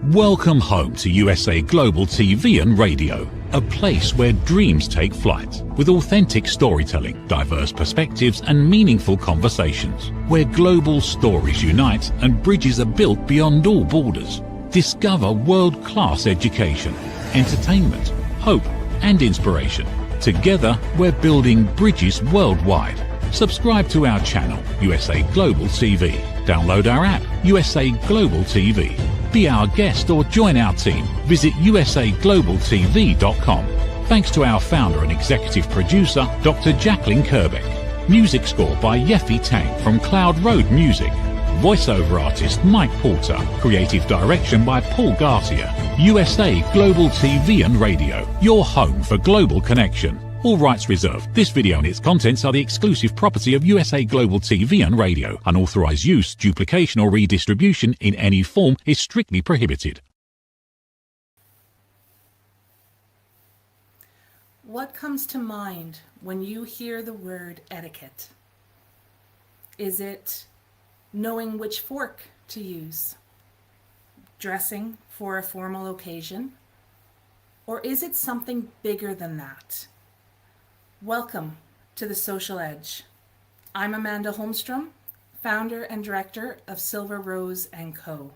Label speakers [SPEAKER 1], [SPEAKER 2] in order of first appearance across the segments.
[SPEAKER 1] Welcome home to USA Global TV and Radio, a place where dreams take flight, with authentic storytelling, diverse perspectives and meaningful conversations, where global stories unite and bridges are built beyond all borders. Discover world-class education, entertainment, hope and inspiration. Together, we're building bridges worldwide. Subscribe to our channel, USA Global TV. Download our app, USA Global TV. Be our guest or join our team. Visit usaglobaltv.com. Thanks to our founder and executive producer, Dr. Jacalyn Kerbeck. Music score by Yeffy Tang from Cloud Road Music. Voiceover artist Mike Porter. Creative direction by Paul Garcia. USA Global TV and Radio. Your home for global connection. All rights reserved. This video and its contents are the exclusive property of USA Global TV and Radio. Unauthorized use, duplication or redistribution in any form is strictly prohibited.
[SPEAKER 2] What comes to mind when you hear the word etiquette? Is it knowing which fork to use? Dressing for a formal occasion? Or is it something bigger than that? Welcome to The Social Edge. I'm Amanda Holmstrom, founder and director of Silver Rose & Co.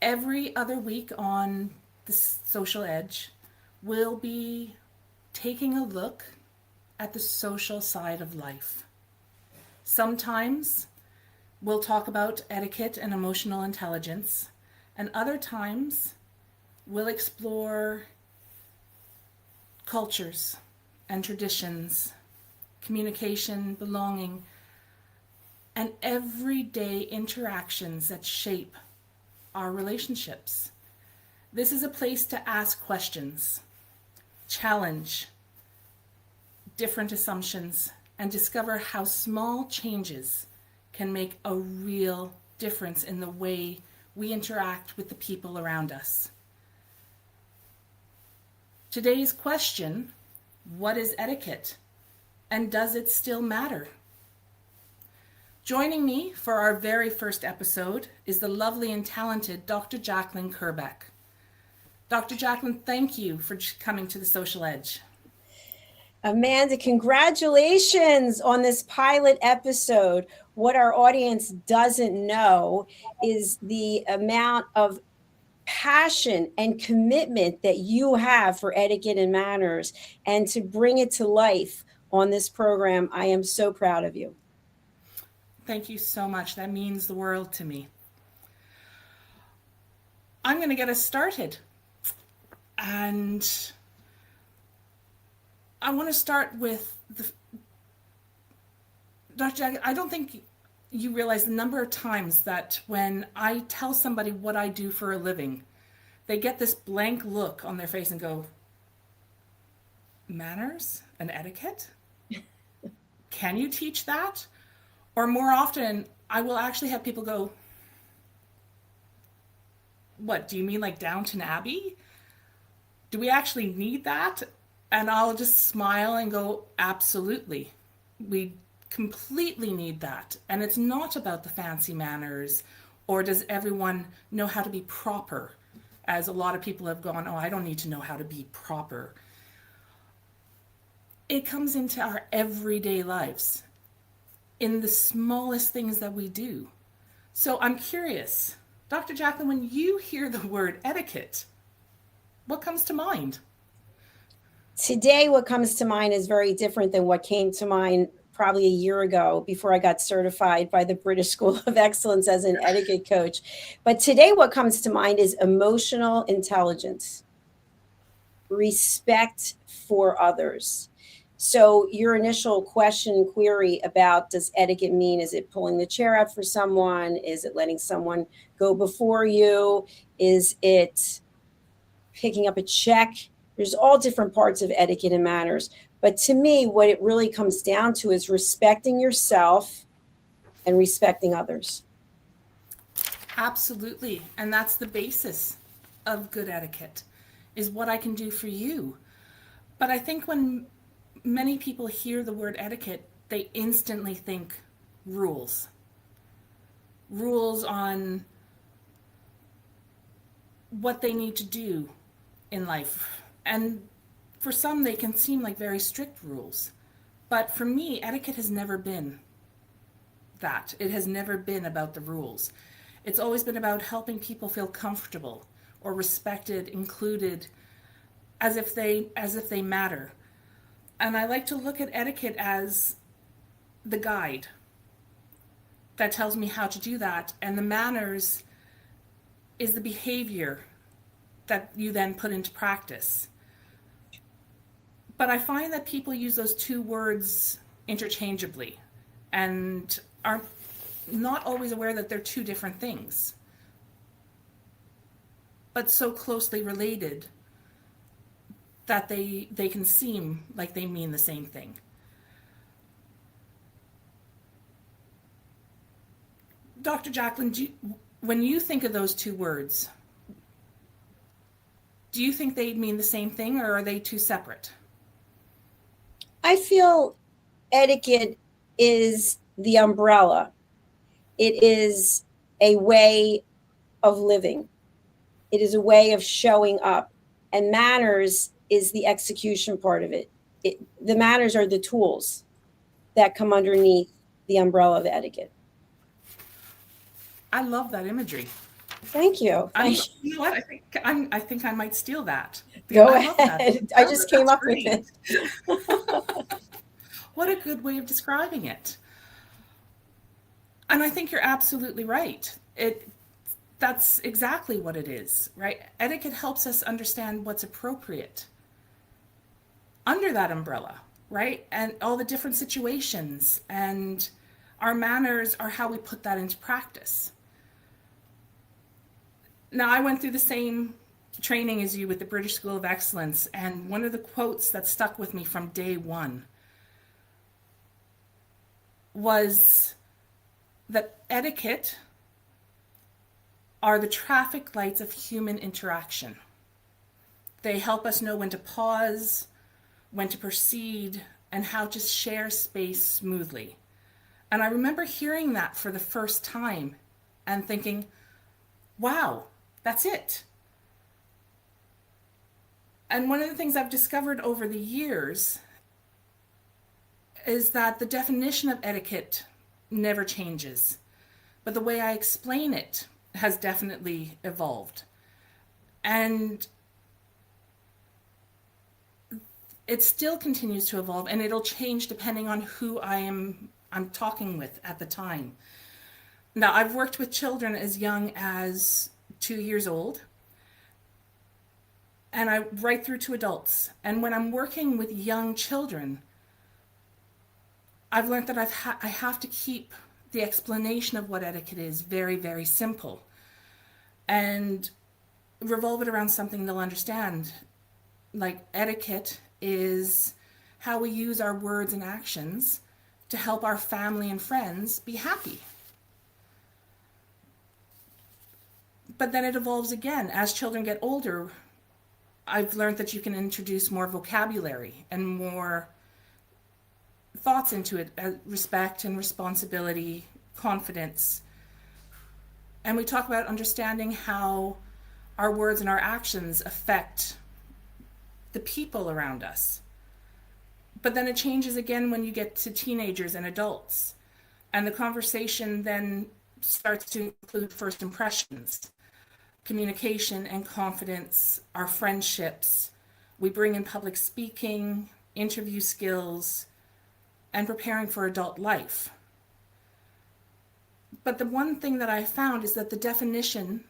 [SPEAKER 2] Every other week on The Social Edge, we'll be taking a look at the social side of life. Sometimes we'll talk about etiquette and emotional intelligence, and other times we'll explore cultures and traditions, communication, belonging, and everyday interactions that shape our relationships. This is a place to ask questions, challenge different assumptions, and discover how small changes can make a real difference in the way we interact with the people around us. Today's question: what is etiquette, and does it still matter? Joining me for our very first episode is the lovely and talented Dr. Jacalyn Kerbeck. Dr. Jacalyn, thank you for coming to The Social Edge.
[SPEAKER 3] Amanda, congratulations on this pilot episode. What our audience doesn't know is the amount of passion and commitment that you have for etiquette and manners, and to bring it to life on this program. I am so proud of you.
[SPEAKER 2] Thank you so much. That means the world to me. I'm going to get us started. And I want to start with Dr. Jacalyn, I don't think you realize the number of times that when I tell somebody what I do for a living, they get this blank look on their face and go, manners and etiquette? Can you teach that? Or more often, I will actually have people go, what, do you mean like Downton Abbey? Do we actually need that? And I'll just smile and go, absolutely. We completely need that. And it's not about the fancy manners, or does everyone know how to be proper, as a lot of people have gone, oh, I don't need to know how to be proper. It comes into our everyday lives in the smallest things that we do. So I'm curious, Dr. Jacalyn, when you hear the word etiquette, what comes to mind?
[SPEAKER 3] Today, what comes to mind is very different than what came to mind probably a year ago before I got certified by the British School of Excellence as an etiquette coach. But today, what comes to mind is emotional intelligence, respect for others. So your initial question and query about, does etiquette mean, is it pulling the chair up for someone? Is it letting someone go before you? Is it picking up a check? There's all different parts of etiquette and manners. But to me, what it really comes down to is respecting yourself and respecting others.
[SPEAKER 2] Absolutely. And that's the basis of good etiquette, is what I can do for you. But I think when many people hear the word etiquette, they instantly think rules. Rules on what they need to do in life. And for some, they can seem like very strict rules. But for me, etiquette has never been that. It has never been about the rules. It's always been about helping people feel comfortable or respected, included, as if they matter. And I like to look at etiquette as the guide that tells me how to do that, and the manners is the behavior that you then put into practice. But I find that people use those two words interchangeably and are not always aware that they're two different things, but so closely related that they can seem like they mean the same thing. Dr. Jacalyn, when you think of those two words, do you think they mean the same thing, or are they two separate?
[SPEAKER 3] I feel etiquette is the umbrella. It is a way of living. It is a way of showing up. And manners is the execution part of it. The manners are the tools that come underneath the umbrella of etiquette.
[SPEAKER 2] I love that imagery.
[SPEAKER 3] Thank you.
[SPEAKER 2] You know what? I think I might steal that.
[SPEAKER 3] Go ahead. I just came up with it.
[SPEAKER 2] What a good way of describing it. And I think you're absolutely right. That's exactly what it is, right? Etiquette helps us understand what's appropriate under that umbrella, right? And all the different situations, and our manners are how we put that into practice. Now, I went through the same training as you with the British School of Excellence, and one of the quotes that stuck with me from day one was that etiquette are the traffic lights of human interaction. They help us know when to pause, when to proceed, and how to share space smoothly. And I remember hearing that for the first time and thinking, wow, that's it. And one of the things I've discovered over the years is that the definition of etiquette never changes, but the way I explain it has definitely evolved. And it still continues to evolve, and it'll change depending on who I'm talking with at the time. Now, I've worked with children as young as 2 years old, and I right through to adults. And when I'm working with young children, I've learned that I have to keep the explanation of what etiquette is very, very simple and revolve it around something they'll understand. Like, etiquette is how we use our words and actions to help our family and friends be happy. But then it evolves again. As children get older, I've learned that you can introduce more vocabulary and more thoughts into it, respect and responsibility, confidence. And we talk about understanding how our words and our actions affect the people around us. But then it changes again when you get to teenagers and adults. And the conversation then starts to include first impressions, communication and confidence, our friendships. We bring in public speaking, interview skills, and preparing for adult life. But the one thing that I found is that the definition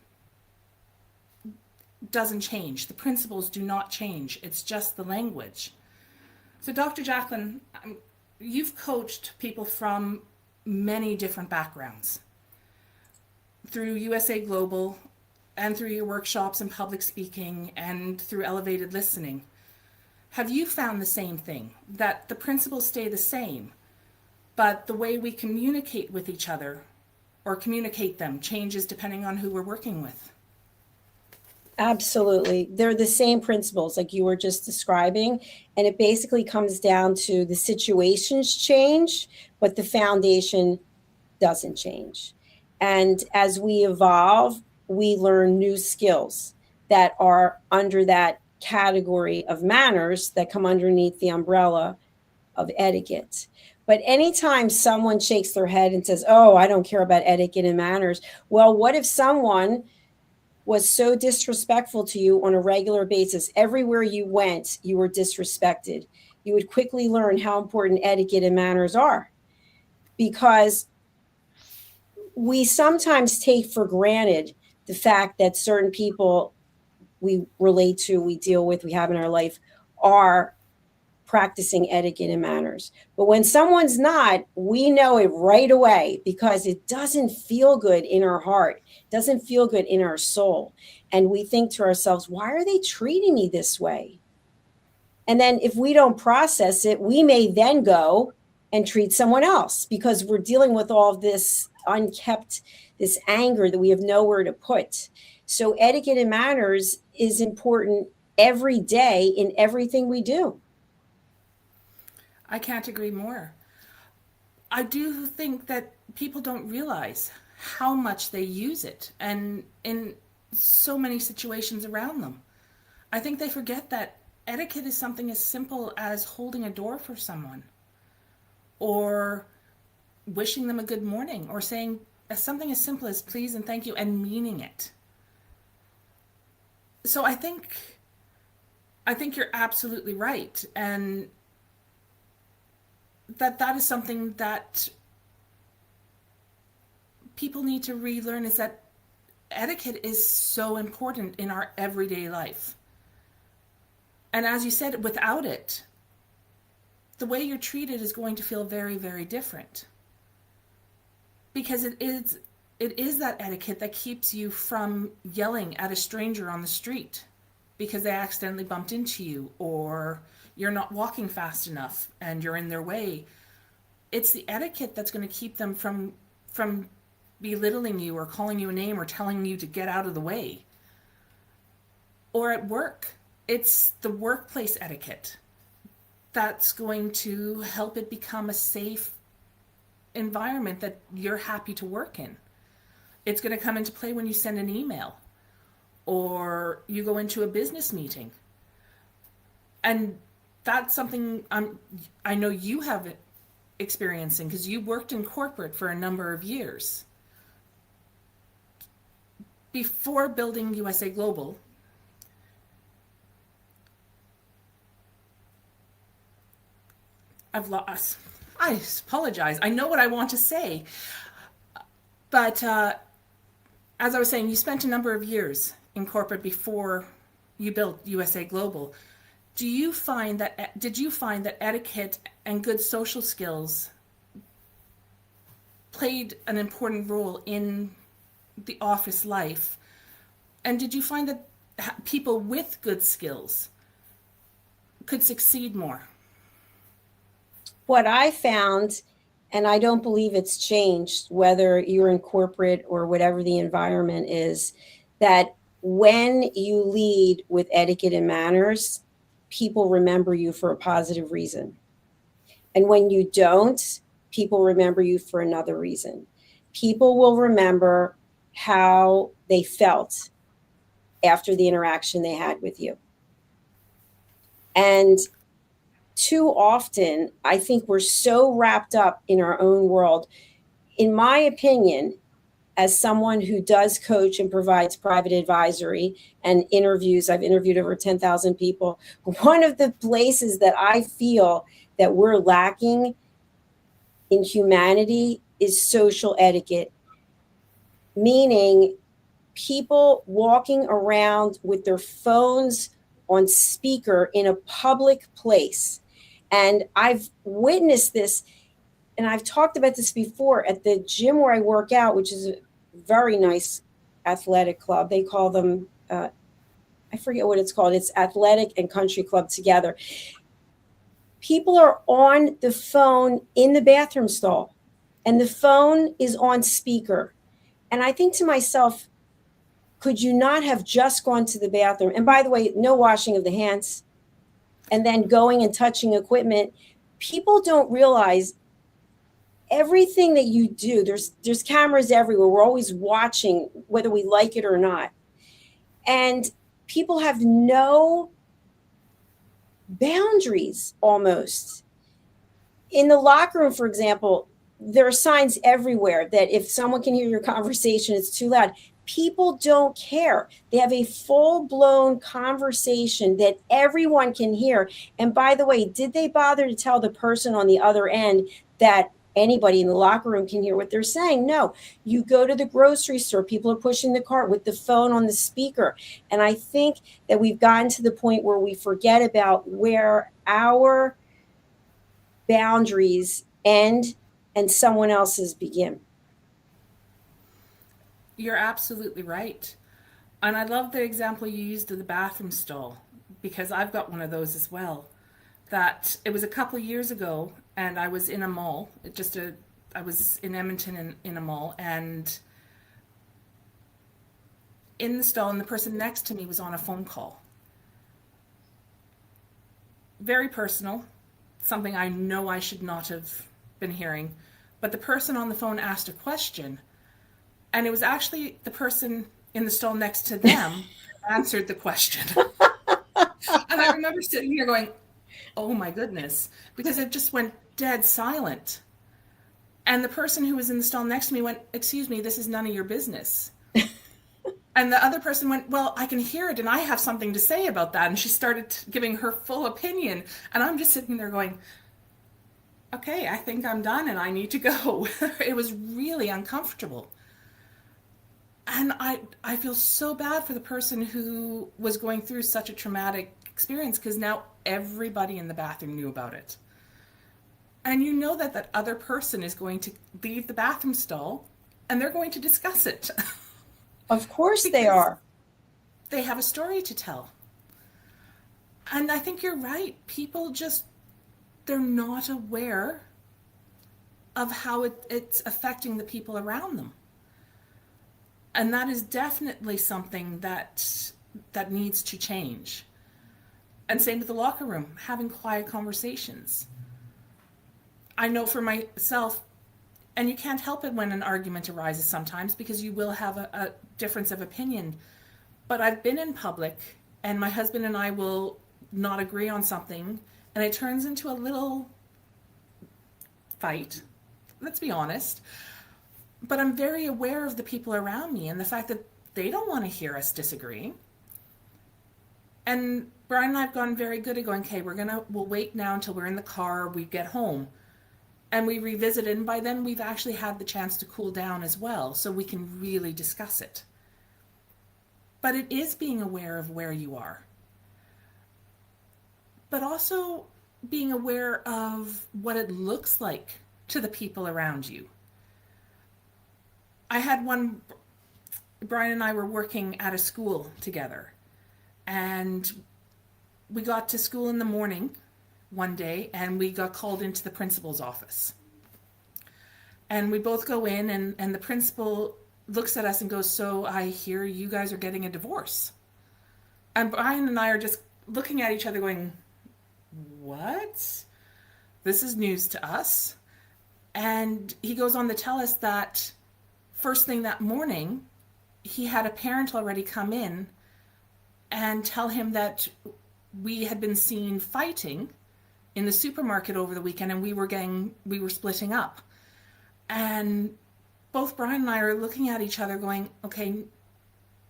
[SPEAKER 2] doesn't change. The principles do not change. It's just the language. So Dr. Jacalyn, you've coached people from many different backgrounds through USA Global and through your workshops in public speaking and through elevated listening. Have you found the same thing, that the principles stay the same, but the way we communicate with each other or communicate them changes depending on who we're working with?
[SPEAKER 3] Absolutely. They're the same principles like you were just describing. And it basically comes down to the situations change, but the foundation doesn't change. And as we evolve, we learn new skills. that are under that category of manners that come underneath the umbrella of etiquette. But anytime someone shakes their head and says, oh, I don't care about etiquette and manners, well, what if someone was so disrespectful to you on a regular basis? Everywhere you went, you were disrespected. You would quickly learn how important etiquette and manners are, because we sometimes take for granted the fact that certain people we relate to, we deal with, we have in our life are practicing etiquette and manners. But when someone's not, we know it right away, because it doesn't feel good in our heart, doesn't feel good in our soul. And we think to ourselves, why are they treating me this way? And then if we don't process it, we may then go and treat someone else, because we're dealing with all this unkept, this anger that we have nowhere to put. So etiquette and manners is important every day in everything we do.
[SPEAKER 2] I can't agree more. I do think that people don't realize how much they use it, and in so many situations around them. I think they forget that etiquette is something as simple as holding a door for someone, or wishing them a good morning, or saying something as simple as please and thank you and meaning it. So I think you're absolutely right, and that is something that people need to relearn, is that etiquette is so important in our everyday life. And as you said, without it, the way you're treated is going to feel very, very different. Because it is that etiquette that keeps you from yelling at a stranger on the street because they accidentally bumped into you, or you're not walking fast enough and you're in their way. It's the etiquette that's going to keep them from belittling you, or calling you a name, or telling you to get out of the way. Or at work, it's the workplace etiquette that's going to help it become a safe environment that you're happy to work in. It's going to come into play when you send an email, or you go into a business meeting. And that's something I know you have experiencing, because you worked in corporate for a number of years. Before building USA Global, I've lost. I apologize. I know what I want to say. But as I was saying, you spent a number of years in corporate before you built USA Global. Did you find that etiquette and good social skills played an important role in the office life? And did you find that people with good skills could succeed more?
[SPEAKER 3] What I found, and I don't believe it's changed, whether you're in corporate or whatever the environment is, that when you lead with etiquette and manners, people remember you for a positive reason. And when you don't, people remember you for another reason. People will remember how they felt after the interaction they had with you. And too often, I think we're so wrapped up in our own world. In my opinion, as someone who does coach and provides private advisory and interviews, I've interviewed over 10,000 people. One of the places that I feel that we're lacking in humanity is social etiquette, meaning people walking around with their phones on speaker in a public place. And I've witnessed this, and I've talked about this before at the gym where I work out, which is a very nice athletic club. They call them, I forget what it's called. It's athletic and country club together. People are on the phone in the bathroom stall, and the phone is on speaker. And I think to myself, could you not have just gone to the bathroom? And by the way, no washing of the hands, and then going and touching equipment. People don't realize everything that you do. There's cameras everywhere. We're always watching, whether we like it or not. And people have no boundaries almost. In the locker room, for example, there are signs everywhere that if someone can hear your conversation, it's too loud. People don't care. They have a full-blown conversation that everyone can hear. And by the way, did they bother to tell the person on the other end that anybody in the locker room can hear what they're saying? No. You go to the grocery store, people are pushing the cart with the phone on the speaker. And I think that we've gotten to the point where we forget about where our boundaries end and someone else's begin.
[SPEAKER 2] You're absolutely right. And I love the example you used of the bathroom stall, because I've got one of those as well. That it was a couple of years ago, and I was in a mall, I was in Edmonton in a mall, and in the stall, and the person next to me was on a phone call. Very personal, something I know I should not have been hearing. But the person on the phone asked a question, and it was actually the person in the stall next to them answered the question. And I remember sitting here going, oh my goodness, because it just went dead silent. And the person who was in the stall next to me went, excuse me, this is none of your business. And the other person went, well, I can hear it and I have something to say about that. And she started giving her full opinion. And I'm just sitting there going, okay, I think I'm done and I need to go. It was really uncomfortable. And I feel so bad for the person who was going through such a traumatic experience, because now everybody in the bathroom knew about it. And you know that that other person is going to leave the bathroom stall and they're going to discuss it.
[SPEAKER 3] Of course they are.
[SPEAKER 2] They have a story to tell. And I think you're right. People just, they're not aware of how it's affecting the people around them. And that is definitely something that needs to change. And same with the locker room, having quiet conversations. I know for myself, and you can't help it when an argument arises sometimes, because you will have a difference of opinion. But I've been in public and my husband and I will not agree on something and it turns into a little fight. Let's be honest. But I'm very aware of the people around me and the fact that they don't want to hear us disagree. And Brian and I have gone very good at going, okay, we'll wait now until we're in the car, we get home. And we revisit it, and by then we've actually had the chance to cool down as well, so we can really discuss it. But it is being aware of where you are. But also being aware of what it looks like to the people around you. I had Brian and I were working at a school together, and we got to school in the morning one day and we got called into the principal's office. And we both go in and the principal looks at us and goes, so I hear you guys are getting a divorce. And Brian and I are just looking at each other going, what? This is news to us. And he goes on to tell us that first thing that morning, he had a parent already come in and tell him that we had been seen fighting in the supermarket over the weekend and we were splitting up. And both Brian and I are looking at each other going, okay,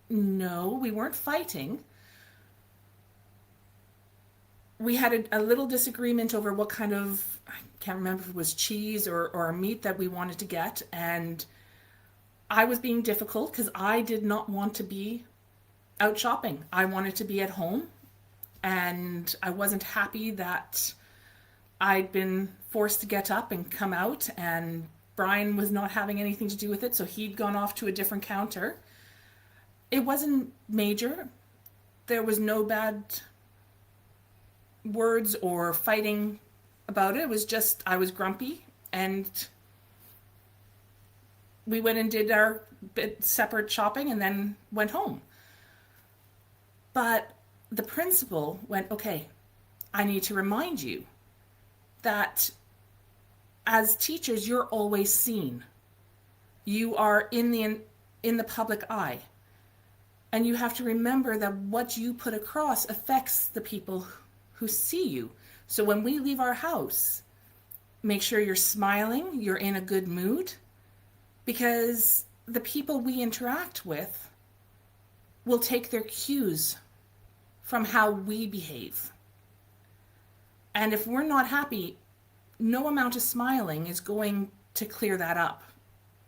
[SPEAKER 2] no, we weren't fighting. We had a little disagreement over what kind of, I can't remember if it was cheese or meat that we wanted to get. And I was being difficult because I did not want to be out shopping. I wanted to be at home. And I wasn't happy that I'd been forced to get up and come out, and Brian was not having anything to do with it, so he'd gone off to a different counter. It wasn't major. There was no bad words or fighting about it. It was just I was grumpy, and we went and did our separate shopping and then went home. But the principal went, okay, I need to remind you that as teachers, you're always seen. You are in the public eye. And you have to remember that what you put across affects the people who see you. So when we leave our house, make sure you're smiling, you're in a good mood, because the people we interact with will take their cues from how we behave. And if we're not happy, no amount of smiling is going to clear that up,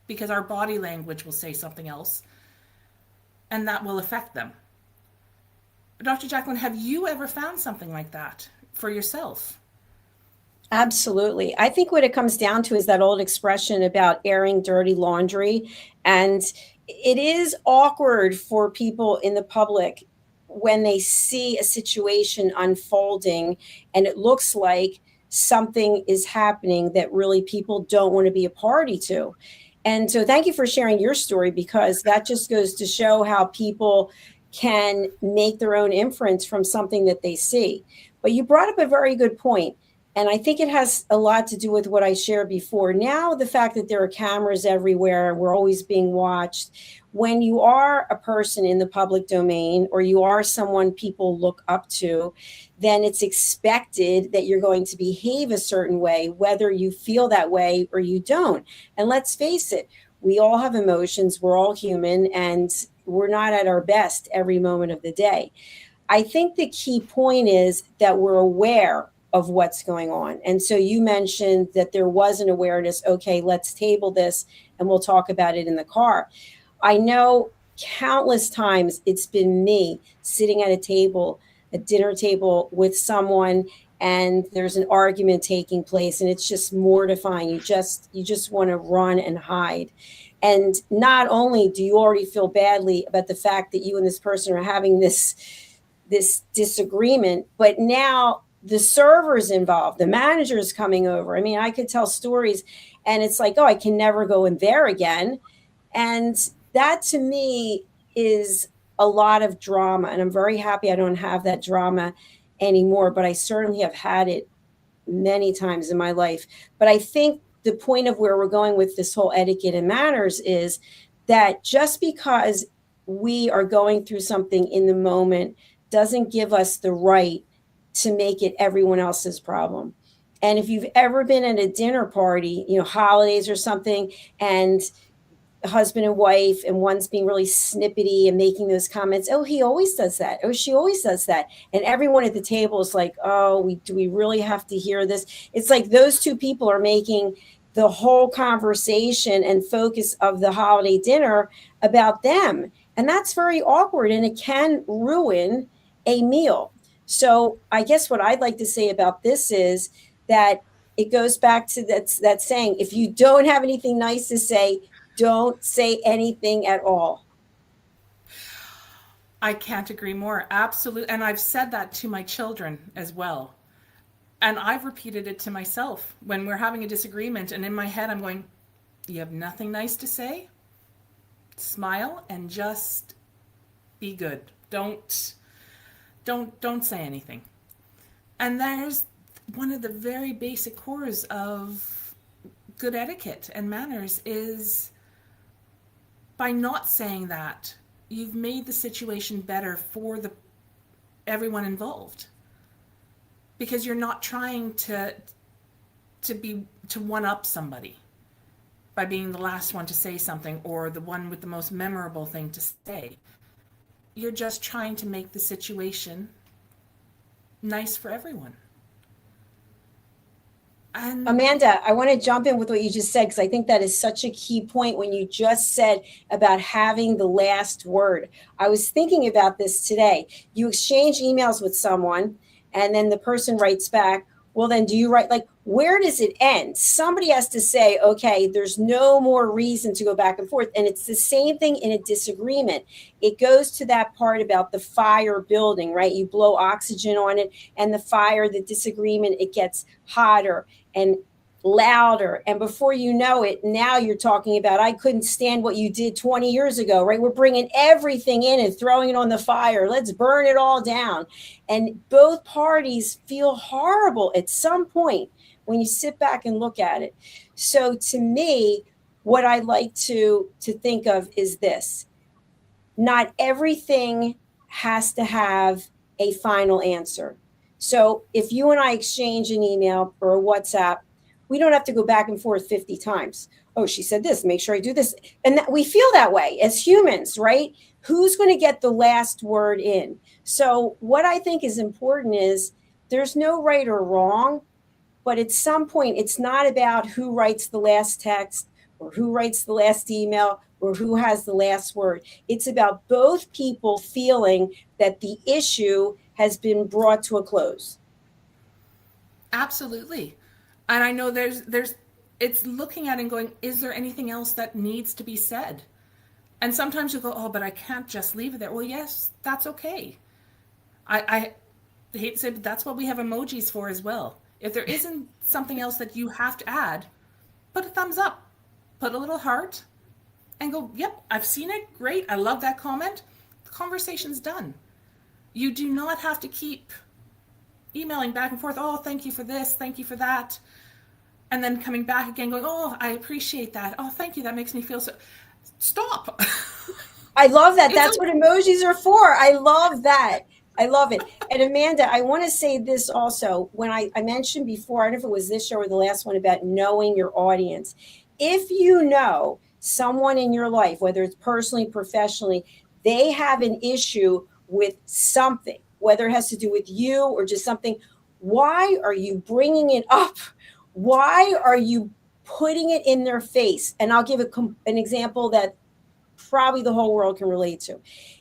[SPEAKER 2] because our body language will say something else, and that will affect them. Dr. Jacalyn, have you ever found something like that for yourself?
[SPEAKER 3] Absolutely. I think what it comes down to is that old expression about airing dirty laundry. And it is awkward for people in the public when they see a situation unfolding and it looks like something is happening that really people don't want to be a party to. And so thank you for sharing your story, because that just goes to show how people can make their own inference from something that they see. But you brought up a very good point. And I think it has a lot to do with what I shared before. Now, the fact that there are cameras everywhere, we're always being watched. When you are a person in the public domain, or you are someone people look up to, then it's expected that you're going to behave a certain way, whether you feel that way or you don't. And let's face it, we all have emotions, we're all human, and we're not at our best every moment of the day. I think the key point is that we're aware of what's going on. And so you mentioned that there was an awareness, okay, let's table this and we'll talk about it in the car. I know countless times it's been me sitting at a dinner table with someone, and there's an argument taking place, and it's just mortifying. You just want to run and hide. And not only do you already feel badly about the fact that you and this person are having this disagreement, but now the server's involved, the manager's coming over. I mean, I could tell stories, and it's like, oh, I can never go in there again. And that to me is a lot of drama. And I'm very happy I don't have that drama anymore, but I certainly have had it many times in my life. But I think the point of where we're going with this whole etiquette and manners is that just because we are going through something in the moment doesn't give us the right to make it everyone else's problem. And if you've ever been at a dinner party, holidays or something, and husband and wife, and one's being really snippety and making those comments, oh, he always does that, oh, she always does that, and everyone at the table is like, oh, do we really have to hear this? It's like those two people are making the whole conversation and focus of the holiday dinner about them. And that's very awkward, and it can ruin a meal. So I guess what I'd like to say about this is that it goes back to that saying, if you don't have anything nice to say, don't say anything at all.
[SPEAKER 2] I can't agree more. Absolutely. And I've said that to my children as well. And I've repeated it to myself when we're having a disagreement, and in my head I'm going, you have nothing nice to say? Smile and just be good. Don't say anything. And there's one of the very basic cores of good etiquette and manners is by not saying that, you've made the situation better for everyone involved. Because you're not trying to one up somebody by being the last one to say something or the one with the most memorable thing to say. You're just trying to make the situation nice for everyone. And
[SPEAKER 3] Amanda, I want to jump in with what you just said, because I think that is such a key point when you just said about having the last word. I was thinking about this today. You exchange emails with someone, and then the person writes back, well, then do you write, like, where does it end? Somebody has to say, okay, there's no more reason to go back and forth. And it's the same thing in a disagreement. It goes to that part about the fire building, right? You blow oxygen on it, and the disagreement, it gets hotter and louder. And before you know it, now you're talking about, I couldn't stand what you did 20 years ago, right? We're bringing everything in and throwing it on the fire. Let's burn it all down. And both parties feel horrible at some point when you sit back and look at it. So to me, what I like to think of is this. not everything has to have a final answer. So if you and I exchange an email or a WhatsApp, we don't have to go back and forth 50 times. Oh, she said this, make sure I do this. And we feel that way as humans, right? Who's going to get the last word in? So what I think is important is there's no right or wrong, but at some point, it's not about who writes the last text or who writes the last email or who has the last word. It's about both people feeling that the issue has been brought to a close.
[SPEAKER 2] Absolutely. And I know there's it's looking at it and going, is there anything else that needs to be said? And sometimes you go, oh, but I can't just leave it there. Well, yes, that's okay. I hate to say, but that's what we have emojis for as well. If there isn't something else that you have to add, put a thumbs up, put a little heart, and go, yep, I've seen it. Great. I love that comment. The conversation's done. You do not have to keep emailing back and forth. Oh, thank you for this. Thank you for that. And then coming back again going, oh, I appreciate that. Oh, thank you. That makes me feel so. Stop.
[SPEAKER 3] I love that. That's what emojis are for. I love that. I love it. And Amanda, I want to say this also. When I mentioned before, I don't know if it was this show or the last one, about knowing your audience. If you know someone in your life, whether it's personally, professionally, they have an issue with something, whether it has to do with you or just something, why are you bringing it up? Why are you putting it in their face? And I'll give an example that probably the whole world can relate to.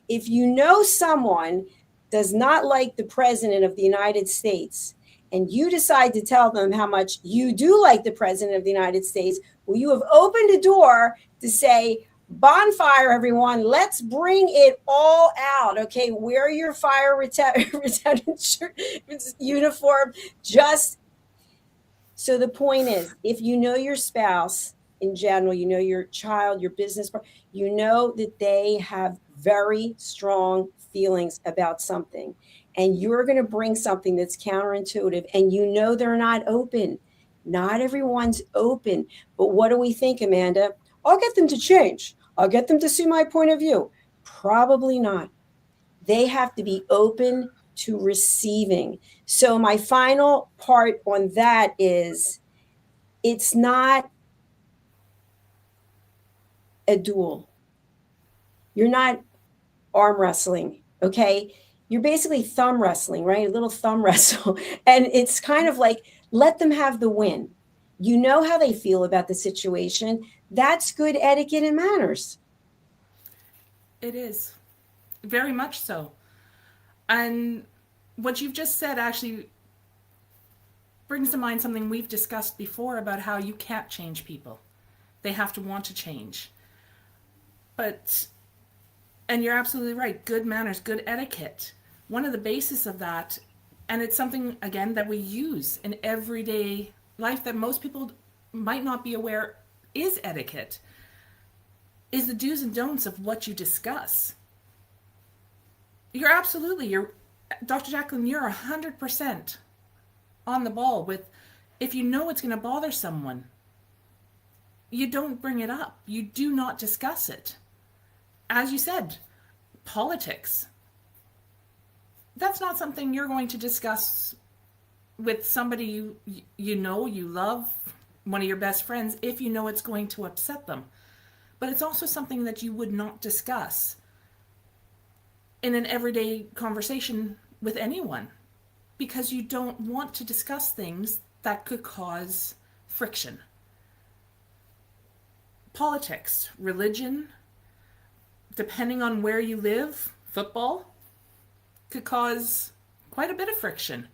[SPEAKER 3] If you know someone does not like the president of the United States, and you decide to tell them how much you do like the president of the United States, well, you have opened a door to say, bonfire, everyone, let's bring it all out. Okay, wear your fire retardant uniform. Just so the point is, if you know your spouse in general, you know your child, your business partner, you know that they have very strong feelings about something, and you're going to bring something that's counterintuitive, and you know they're not open. Not everyone's open. But what do we think, Amanda? I'll get them to change. I'll get them to see my point of view. Probably not. They have to be open to receiving. So my final part on that is, it's not a duel. You're not arm wrestling, okay? You're basically thumb wrestling, right? A little thumb wrestle. And it's kind of like, let them have the win. You know how they feel about the situation. That's good etiquette and manners.
[SPEAKER 2] It is. Very much so. And what you've just said actually brings to mind something we've discussed before about how you can't change people. They have to want to change. But, and you're absolutely right, good manners, good etiquette. One of the bases of that, and it's something, again, that we use in everyday life that most people might not be aware is etiquette, is the do's and don'ts of what you discuss. You're Dr. Jacalyn, you're 100% on the ball with, if you know it's going to bother someone, you don't bring it up. You do not discuss it. As you said, politics. That's not something you're going to discuss with somebody you know, you love, one of your best friends, if you know it's going to upset them. But it's also something that you would not discuss in an everyday conversation with anyone, because you don't want to discuss things that could cause friction. Politics, religion, depending on where you live, football could cause quite a bit of friction.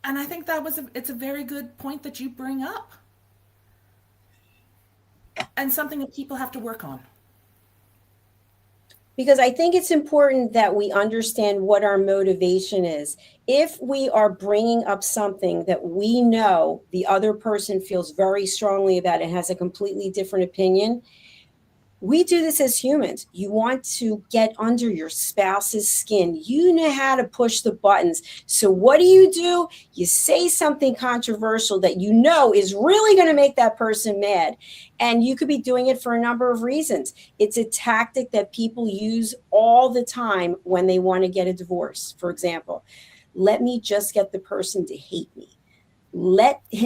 [SPEAKER 2] And I think it's a very good point that you bring up. And something that people have to work on.
[SPEAKER 3] Because I think it's important that we understand what our motivation is. If we are bringing up something that we know the other person feels very strongly about and has a completely different opinion, We do this as humans. You want to get under your spouse's skin. You know how to push the buttons. So what do? You say something controversial that you know is really going to make that person mad. And you could be doing it for a number of reasons. It's a tactic that people use all the time when they want to get a divorce. For example, let me just get the person to hate me.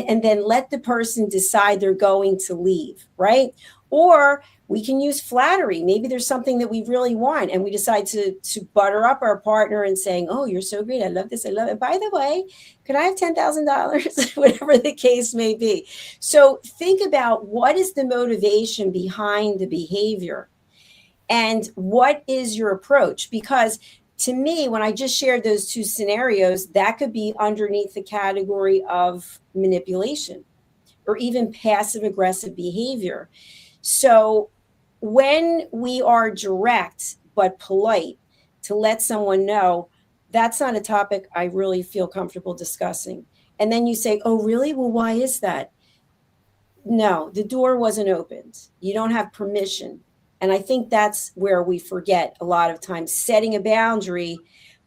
[SPEAKER 3] And then let the person decide they're going to leave, right? Or we can use flattery. Maybe there's something that we really want, and we decide to butter up our partner and saying, oh, you're so great. I love this. I love it. By the way, could I have $10,000? Whatever the case may be. So think about what is the motivation behind the behavior and what is your approach? Because to me, when I just shared those two scenarios, that could be underneath the category of manipulation or even passive aggressive behavior. So when we are direct but polite to let someone know that's not a topic I really feel comfortable discussing. And then you say, oh, really? Well, why is that? No, the door wasn't opened. You don't have permission. And I think that's where we forget a lot of times, setting a boundary,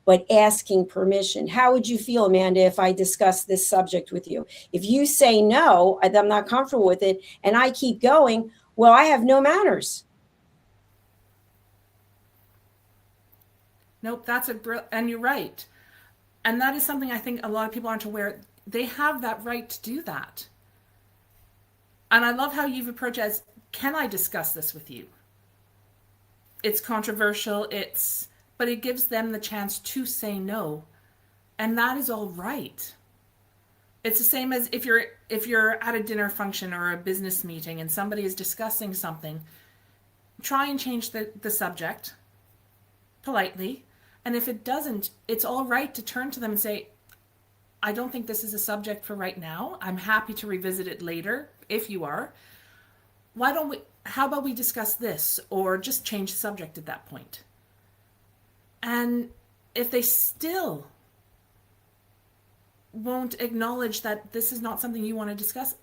[SPEAKER 3] but asking permission. How would you feel, Amanda, if I discuss this subject with you? If you say no, I'm not comfortable with it, and I keep going, well, I have no manners.
[SPEAKER 2] Nope, and you're right. And that is something I think a lot of people aren't aware. They have that right to do that. And I love how you've approached it as, can I discuss this with you? It's controversial, but it gives them the chance to say no. And that is all right. It's the same as if you're at a dinner function or a business meeting and somebody is discussing something, try and change the subject politely. And if it doesn't, it's all right to turn to them and say, I don't think this is a subject for right now. I'm happy to revisit it later if you are. How about we discuss this, or just change the subject at that point? And if they still won't acknowledge that this is not something you want to discuss,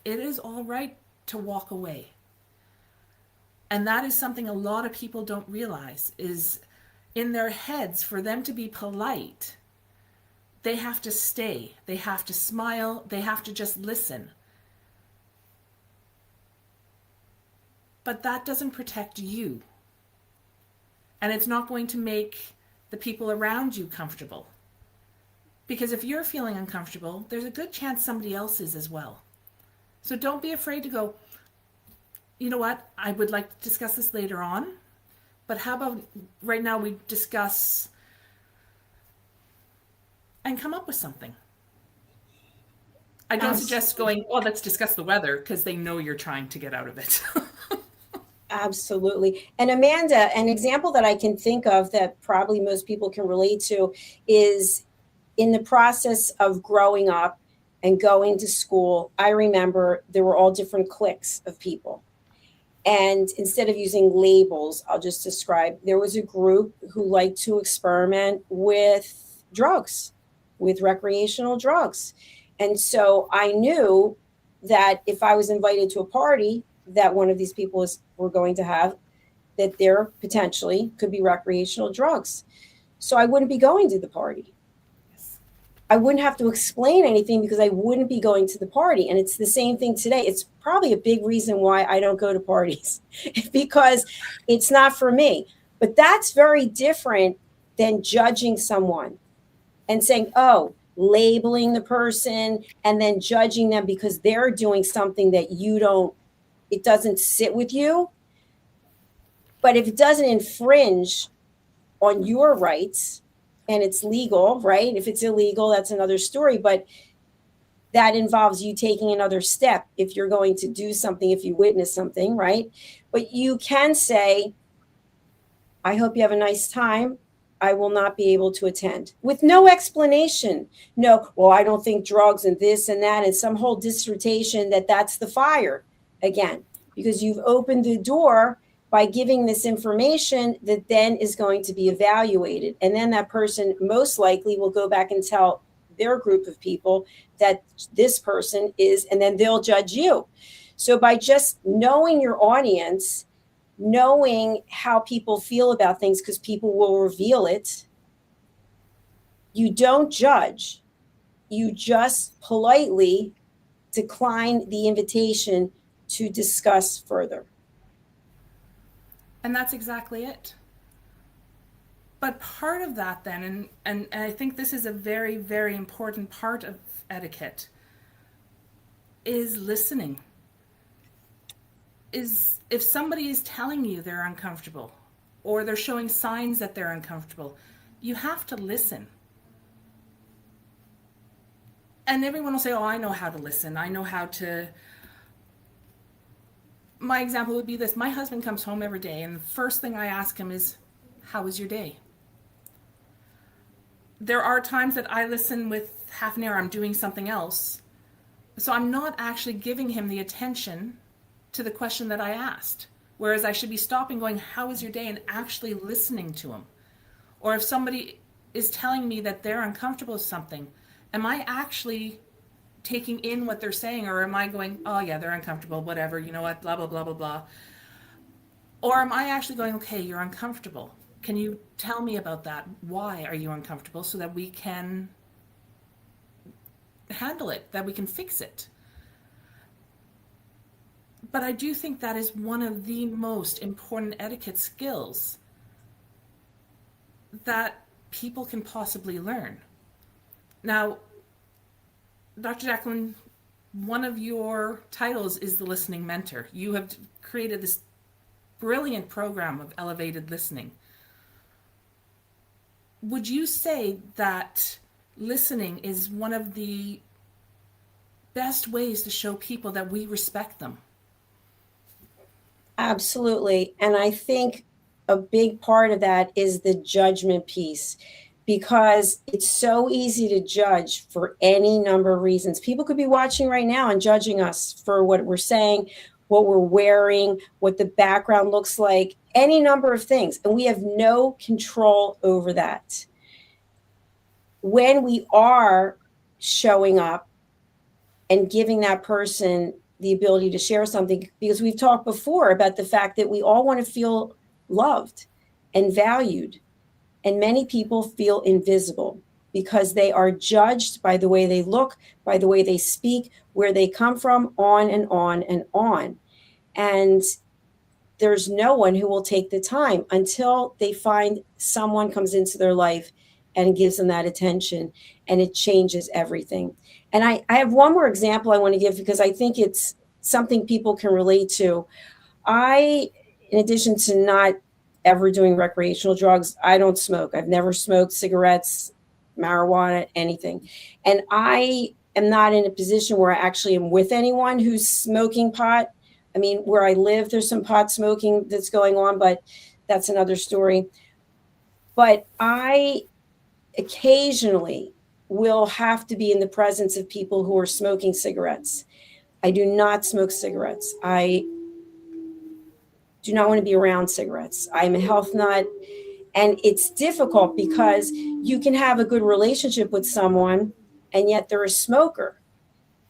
[SPEAKER 2] it is all right to walk away. And that is something a lot of people don't realize, is in their heads, for them to be polite, they have to stay, they have to smile, they have to just listen. But that doesn't protect you. And it's not going to make the people around you comfortable. Because if you're feeling uncomfortable, there's a good chance somebody else is as well. So don't be afraid to go, you know what, I would like to discuss this later on, but how about right now we discuss and come up with something. I don't suggest going, oh, let's discuss the weather, because they know you're trying to get out of it.
[SPEAKER 3] Absolutely. And Amanda, an example that I can think of that probably most people can relate to is in the process of growing up and going to school. I remember there were all different cliques of people. And instead of using labels, I'll just describe, there was a group who liked to experiment with drugs, with recreational drugs. And so I knew that if I was invited to a party that one of these people were going to have, that there potentially could be recreational drugs. So I wouldn't be going to the party. I wouldn't have to explain anything because I wouldn't be going to the party. And it's the same thing today. It's probably a big reason why I don't go to parties because it's not for me. But that's very different than judging someone and saying, oh, labeling the person and then judging them because they're doing something that it doesn't sit with you. But if it doesn't infringe on your rights, and it's legal, right? If it's illegal, that's another story. But that involves you taking another step if you're going to do something, if you witness something, right? But you can say, I hope you have a nice time. I will not be able to attend, with no explanation. No, well, I don't think drugs and this and that, and some whole dissertation that's the fire again, because you've opened the door by giving this information that then is going to be evaluated. And then that person most likely will go back and tell their group of people that this person is, and then they'll judge you. So by just knowing your audience knowing how people feel about things, because people will reveal it. You don't judge. You just politely decline the invitation to discuss further.
[SPEAKER 2] And that's exactly it. But part of that then, and I think this is a very, very important part of etiquette, is listening. Is if somebody is telling you they're uncomfortable or they're showing signs that they're uncomfortable, you have to listen. And everyone will say, oh, I know how to listen. I know how to. My example would be this. My husband comes home every day, and the first thing I ask him is, how was your day? There are times that I listen with half an ear, I'm doing something else. So I'm not actually giving him the attention to the question that I asked. Whereas I should be stopping going, how was your day? And actually listening to him. Or if somebody is telling me that they're uncomfortable with something, am I actually taking in what they're saying? Or am I going, oh yeah, they're uncomfortable, whatever, you know what, blah, blah, blah, blah, blah. Or am I actually going, okay, you're uncomfortable. Can you tell me about that? Why are you uncomfortable? So that we can handle it, that we can fix it. But I do think that is one of the most important etiquette skills that people can possibly learn. Now, Dr. Jacalyn, one of your titles is the listening mentor. You have created this brilliant program of elevated listening. Would you say that listening is one of the best ways to show people that we respect them?
[SPEAKER 3] Absolutely. And I think a big part of that is the judgment piece, because it's so easy to judge for any number of reasons. People could be watching right now and judging us for what we're saying, what we're wearing, what the background looks like, any number of things. And we have no control over that. When we are showing up and giving that person the ability to share something, because we've talked before about the fact that we all want to feel loved and valued. And many people feel invisible because they are judged by the way they look, by the way they speak, where they come from, on and on and on. And there's no one who will take the time until they find someone comes into their life and gives them that attention, and it changes everything. And I have one more example I want to give, because I think it's something people can relate to. In addition to not ever doing recreational drugs, I don't smoke. I've never smoked cigarettes, marijuana, anything. And I am not in a position where I actually am with anyone who's smoking pot. I mean, where I live, there's some pot smoking that's going on, but that's another story. But I occasionally will have to be in the presence of people who are smoking cigarettes. I do not smoke cigarettes. I do not want to be around cigarettes. I'm a health nut. And it's difficult because you can have a good relationship with someone and yet they're a smoker.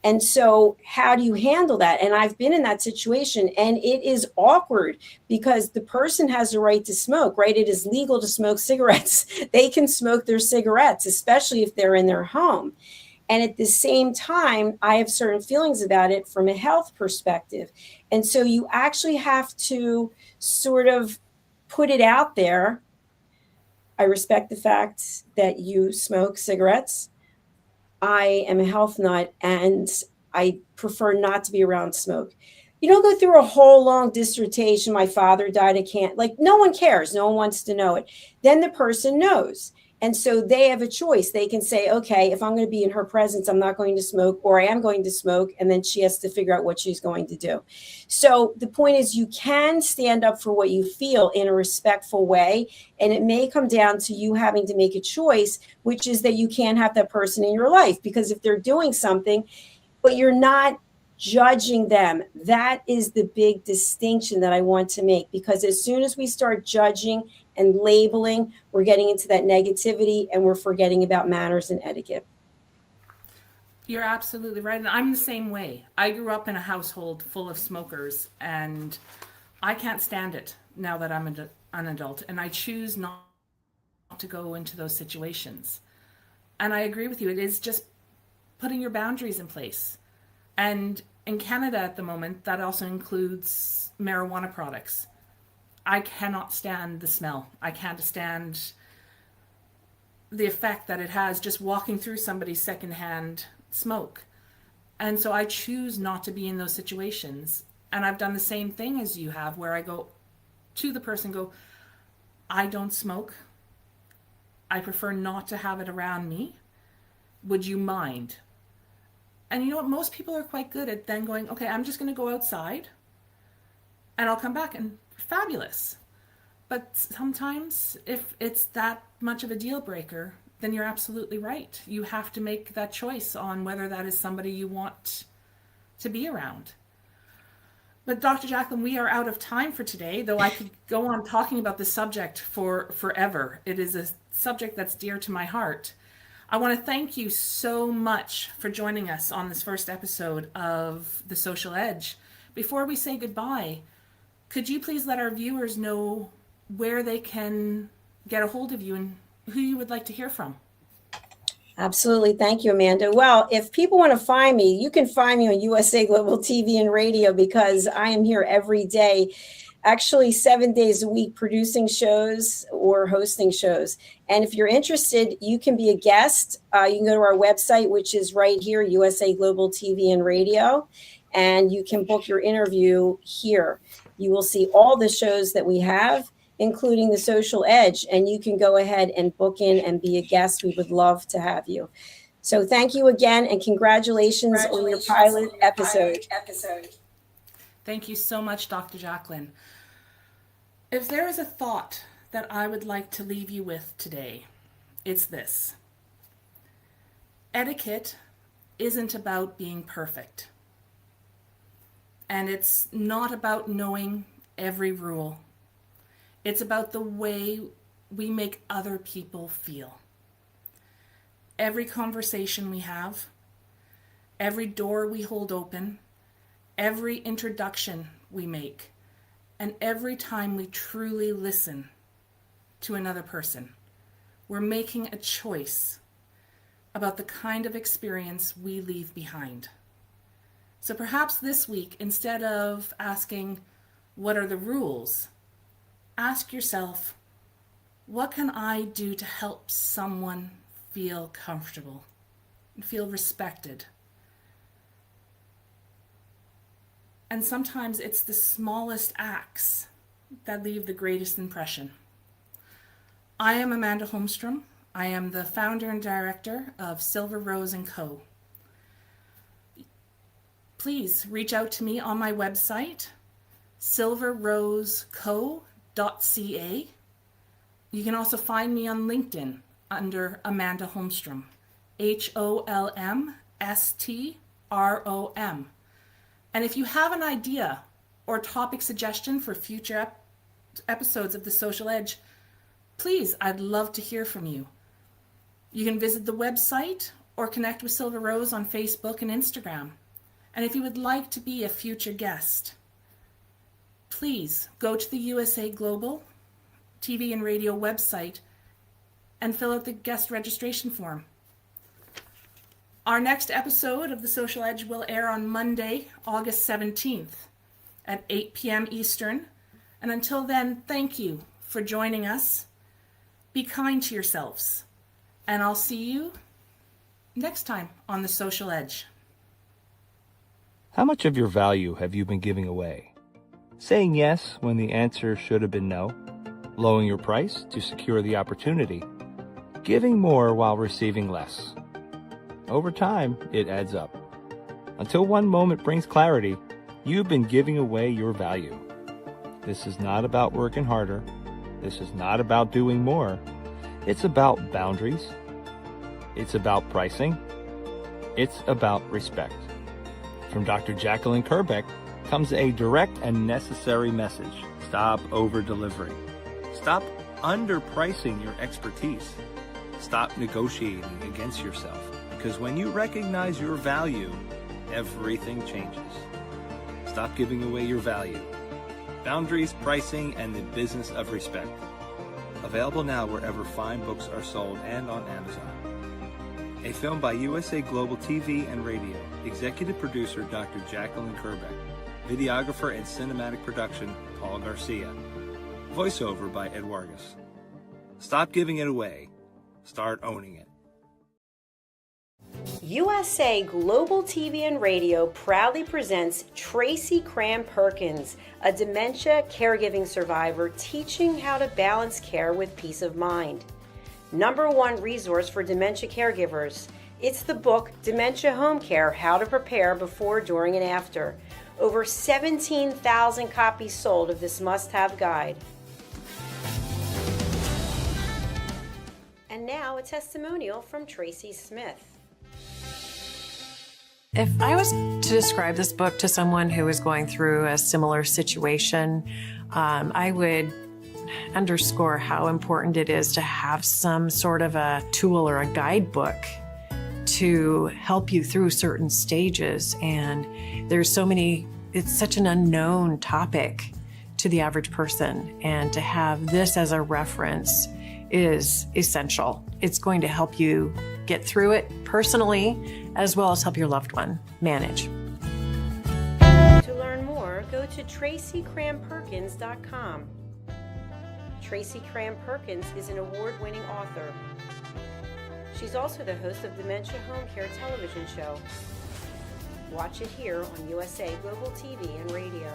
[SPEAKER 3] And so how do you handle that? And I've been in that situation, and it is awkward because the person has the right to smoke, right? It is legal to smoke cigarettes. They can smoke their cigarettes, especially if they're in their home. And at the same time, I have certain feelings about it from a health perspective. And so you actually have to sort of put it out there. I respect the fact that you smoke cigarettes. I am a health nut, and I prefer not to be around smoke. You don't go through a whole long dissertation. My father died of cancer. Like, no one cares. No one wants to know it. Then the person knows. And so they have a choice. They can say, okay, if I'm going to be in her presence, I'm not going to smoke, or I am going to smoke. And then she has to figure out what she's going to do. So the point is, you can stand up for what you feel in a respectful way. And it may come down to you having to make a choice, which is that you can't have that person in your life, because if they're doing something, but you're not judging them. That is the big distinction that I want to make, because as soon as we start judging and labeling, we're getting into that negativity and we're forgetting about manners and etiquette.
[SPEAKER 2] You're absolutely right. And I'm the same way. I grew up in a household full of smokers, and I can't stand it now that I'm an adult, and I choose not to go into those situations. And I agree with you. It is just putting your boundaries in place. And in Canada at the moment, that also includes marijuana products. I cannot stand the smell. I can't stand the effect that it has just walking through somebody's secondhand smoke. And so I choose not to be in those situations. And I've done the same thing as you have, where I go to the person, go, I don't smoke. I prefer not to have it around me. Would you mind? And you know what? Most people are quite good at then going, okay, I'm just going to go outside and I'll come back, and fabulous. But sometimes if it's that much of a deal breaker, then you're absolutely right. You have to make that choice on whether that is somebody you want to be around. But Dr. Jacalyn, we are out of time for today, though I could go on talking about this subject for forever. It is a subject that's dear to my heart. I want to thank you so much for joining us on this first episode of The Social Edge. Before we say goodbye, could you please let our viewers know where they can get a hold of you and who you would like to hear from?
[SPEAKER 3] Absolutely. Thank you, Amanda. Well, if people want to find me, you can find me on USA Global TV and Radio, because I am here every day, actually 7 days a week, producing shows or hosting shows. And if you're interested, you can be a guest. You can go to our website, which is right here, USA Global TV and Radio, and you can book your interview here. You will see all the shows that we have, including The Social Edge, and you can go ahead and book in and be a guest. We would love to have you. So thank you again, and congratulations on your pilot episode.
[SPEAKER 2] Thank you so much, Dr. Jacalyn. If there is a thought that I would like to leave you with today, it's this. Etiquette isn't about being perfect. And it's not about knowing every rule. It's about the way we make other people feel. Every conversation we have, every door we hold open, every introduction we make, and every time we truly listen to another person, we're making a choice about the kind of experience we leave behind. So perhaps this week, instead of asking, what are the rules? Ask yourself, what can I do to help someone feel comfortable and feel respected? And sometimes it's the smallest acts that leave the greatest impression. I am Amanda Holmstrom. I am the founder and director of Silver Rose & Co. Please reach out to me on my website, silverroseco.ca. You can also find me on LinkedIn under Amanda Holmstrom, HOLMSTROM. And if you have an idea or topic suggestion for future episodes of The Social Edge, please, I'd love to hear from you. You can visit the website or connect with Silver Rose on Facebook and Instagram. And if you would like to be a future guest, please go to the USA Global TV and Radio website and fill out the guest registration form. Our next episode of The Social Edge will air on Monday, August 17th at 8 p.m. Eastern. And until then, thank you for joining us. Be kind to yourselves. And I'll see you next time on The Social Edge.
[SPEAKER 4] How much of your value have you been giving away? Saying yes when the answer should have been no? Lowering your price to secure the opportunity? Giving more while receiving less? Over time, it adds up. Until one moment brings clarity, you've been giving away your value. This is not about working harder. This is not about doing more. It's about boundaries. It's about pricing. It's about respect. From Dr. Jacalyn Kerbeck comes a direct and necessary message. Stop over-delivering. Stop underpricing your expertise. Stop negotiating against yourself. Because when you recognize your value, everything changes. Stop giving away your value Boundaries, Pricing, and the Business of Respect. Available now wherever fine books are sold and on Amazon. A film by USA Global TV and Radio. Executive producer Dr. Jacalyn Kerbeck. Videographer and cinematic production Paul Garcia. Voiceover by Ed Wargas. Stop giving it away. Start owning it.
[SPEAKER 3] USA Global TV and Radio proudly presents Tracy Cram Perkins, a dementia caregiving survivor teaching how to balance care with peace of mind. #1 resource for dementia caregivers. It's the book Dementia Home Care: How to Prepare Before, During, and After. Over 17,000 copies sold of this must-have guide. And now a testimonial from Tracy Smith.
[SPEAKER 5] If I was to describe this book to someone who is going through a similar situation, I would underscore how important it is to have some sort of a tool or a guidebook to help you through certain stages. And there's so many, it's such an unknown topic to the average person. And to have this as a reference is essential. It's going to help you get through it personally, as well as help your loved one manage.
[SPEAKER 3] To learn more, go to TracyCramPerkins.com. Tracy Cram Perkins is an award-winning author. She's also the host of Dementia Home Care television show. Watch it here on USA Global TV and Radio.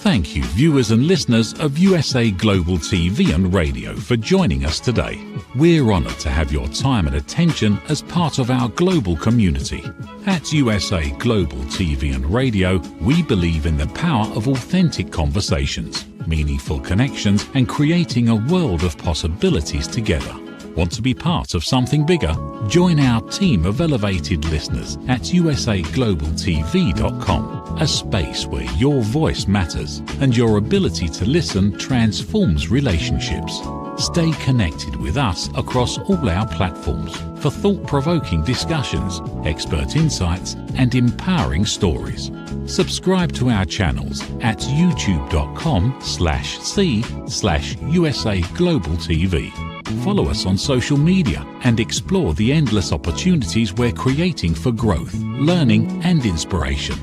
[SPEAKER 1] Thank you, viewers and listeners of USA Global TV and Radio, for joining us today. We're honoured to have your time and attention as part of our global community. At USA Global TV and Radio, we believe in the power of authentic conversations, meaningful connections, and creating a world of possibilities together. Want to be part of something bigger? Join our team of elevated listeners at usaglobaltv.com, a space where your voice matters and your ability to listen transforms relationships. Stay connected with us across all our platforms for thought-provoking discussions, expert insights, and empowering stories. Subscribe to our channels at youtube.com/c/USA Global TV. Follow us on social media and explore the endless opportunities we're creating for growth, learning, and inspiration.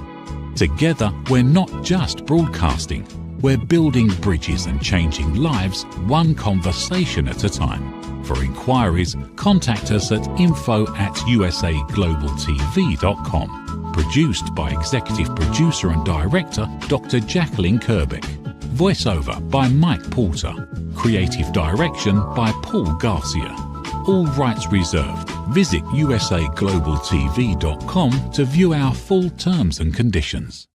[SPEAKER 1] Together, we're not just broadcasting, we're building bridges and changing lives one conversation at a time. For inquiries, contact us at info@usaglobaltv.com. Produced by Executive Producer and Director Dr. Jacalyn Kerbeck. Voiceover by Mike Porter. Creative direction by Paul Garcia. All rights reserved. Visit usaglobaltv.com to view our full terms and conditions.